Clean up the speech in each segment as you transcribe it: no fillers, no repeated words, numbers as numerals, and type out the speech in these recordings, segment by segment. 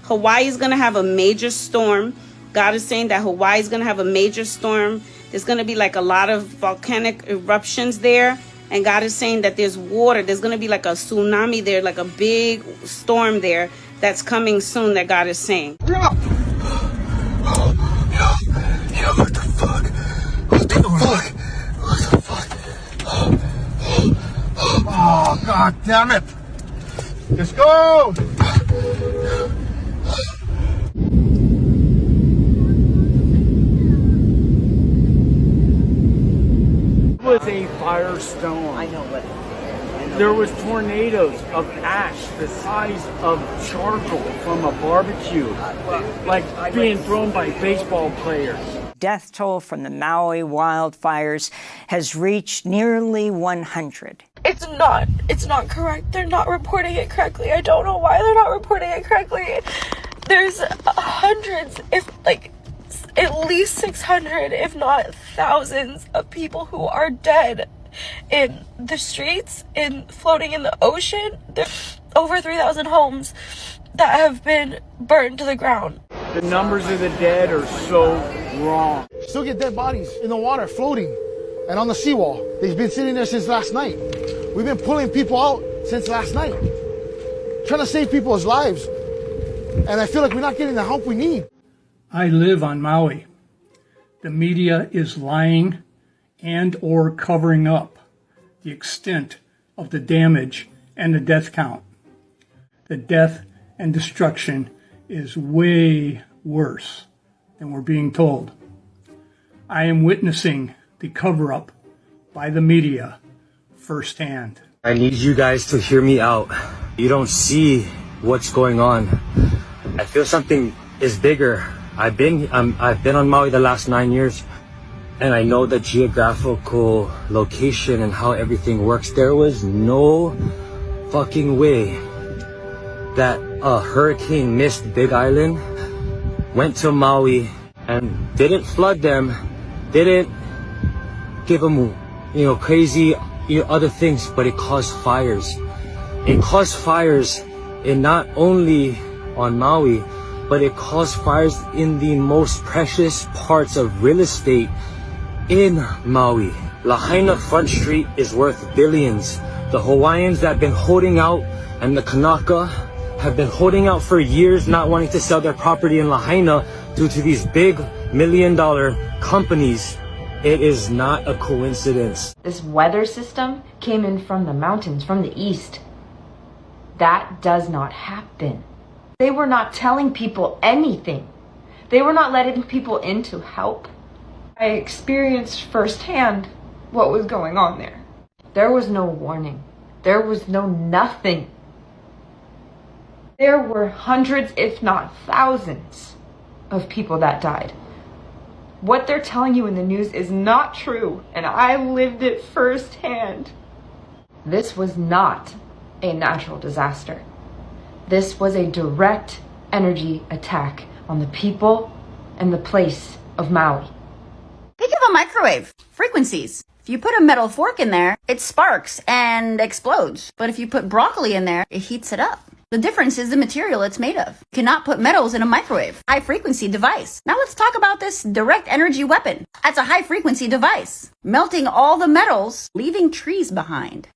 Hawaii is going to have a major storm. God is saying that Hawaii is going to have a major storm. There's going to be like a lot of volcanic eruptions there. And God is saying that there's water. There's going to be like a tsunami there, like a big storm there that's coming soon that God is saying. Yo, what the fuck? What the fuck? What the fuck? Oh, God damn it. Let's go. It was a firestorm. I know what. There was tornadoes of ash the size of charcoal from a barbecue, like being thrown by baseball players. Death toll from the Maui wildfires has reached nearly 100. It's not correct. They're not reporting it correctly. I don't know why they're not reporting it correctly. There's hundreds, at least 600, if not thousands of people who are dead in the streets, floating in the ocean. There's over 3,000 homes that have been burned to the ground. The numbers of the dead are so wrong. Still get dead bodies in the water floating and on the seawall. They've been sitting there since last night. We've been pulling people out since last night, trying to save people's lives. And I feel like we're not getting the help we need. I live on Maui. The media is lying and or covering up the extent of the damage and the death count. The death and destruction is way worse than we're being told. I am witnessing the cover-up by the media firsthand. I need you guys to hear me out. You don't see what's going on. I feel something is bigger. I've been on Maui the last 9 years, and I know the geographical location and how everything works. There was no fucking way that a hurricane missed Big Island, went to Maui, and didn't flood them, didn't give them, crazy, other things, but it caused fires. It caused fires in not only on Maui, but it caused fires in the most precious parts of real estate in Maui. Lahaina Front Street is worth billions. The Hawaiians that have been holding out and the Kanaka have been holding out for years, not wanting to sell their property in Lahaina due to these big $1 million companies. It is not a coincidence. This weather system came in from the mountains, from the east. That does not happen. They were not telling people anything. They were not letting people in to help. I experienced firsthand what was going on there. There was no warning. There was no nothing. There were hundreds, if not thousands, of people that died. What they're telling you in the news is not true, and I lived it firsthand. This was not a natural disaster. This was a direct energy attack on the people and the place of Maui. Think of a microwave. Frequencies. If you put a metal fork in there, it sparks and explodes. But if you put broccoli in there, it heats it up. The difference is the material it's made of. You cannot put metals in a microwave. High frequency device. Now let's talk about this direct energy weapon. That's a high frequency device. Melting all the metals, leaving trees behind.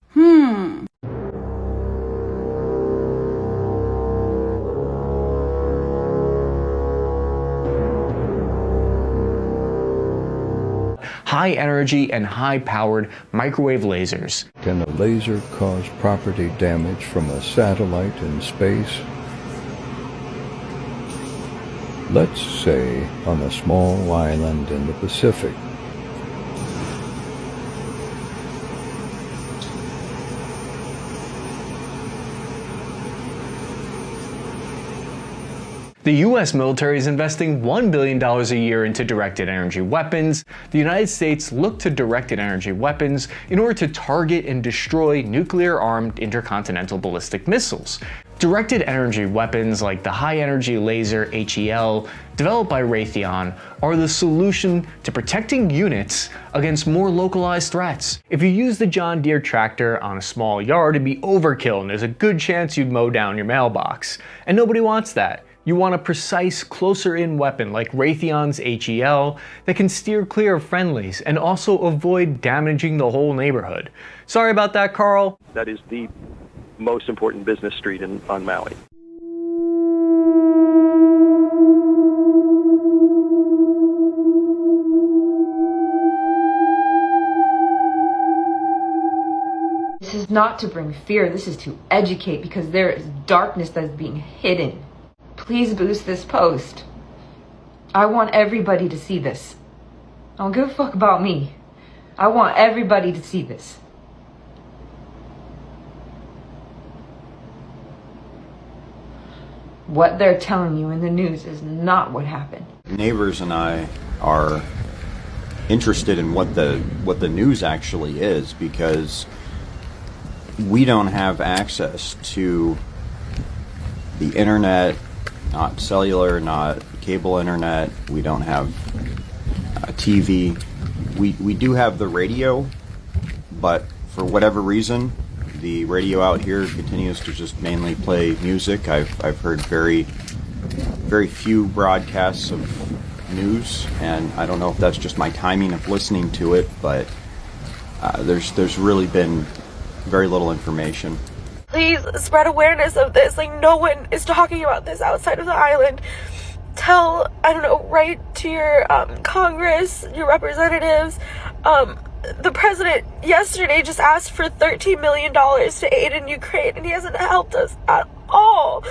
High energy and high powered microwave lasers. Can a laser cause property damage from a satellite in space? Let's say on a small island in the Pacific. The U.S. military is investing $1 billion a year into directed energy weapons. The United States looked to directed energy weapons in order to target and destroy nuclear-armed intercontinental ballistic missiles. Directed energy weapons like the high-energy laser HEL, developed by Raytheon, are the solution to protecting units against more localized threats. If you use the John Deere tractor on a small yard, it'd be overkill and there's a good chance you'd mow down your mailbox. And nobody wants that. You want a precise, closer-in weapon like Raytheon's HEL that can steer clear of friendlies and also avoid damaging the whole neighborhood. Sorry about that, Carl. That is the most important business street on Maui. This is not to bring fear, this is to educate, because there is darkness that is being hidden. Please boost this post. I want everybody to see this. I don't give a fuck about me. I want everybody to see this. What they're telling you in the news is not what happened. Neighbors and I are interested in what the news actually is, because we don't have access to the internet, not cellular, not cable internet. We don't have TV. We do have the radio, but for whatever reason, the radio out here continues to just mainly play music. I've heard very few broadcasts of news, and I don't know if that's just my timing of listening to it, but there's really been very little information. Please spread awareness of this. Like, no one is talking about this outside of the island. Tell, I don't know, write to your Congress, your representatives. The president yesterday just asked for $13 million to aid in Ukraine, and he hasn't helped us at all.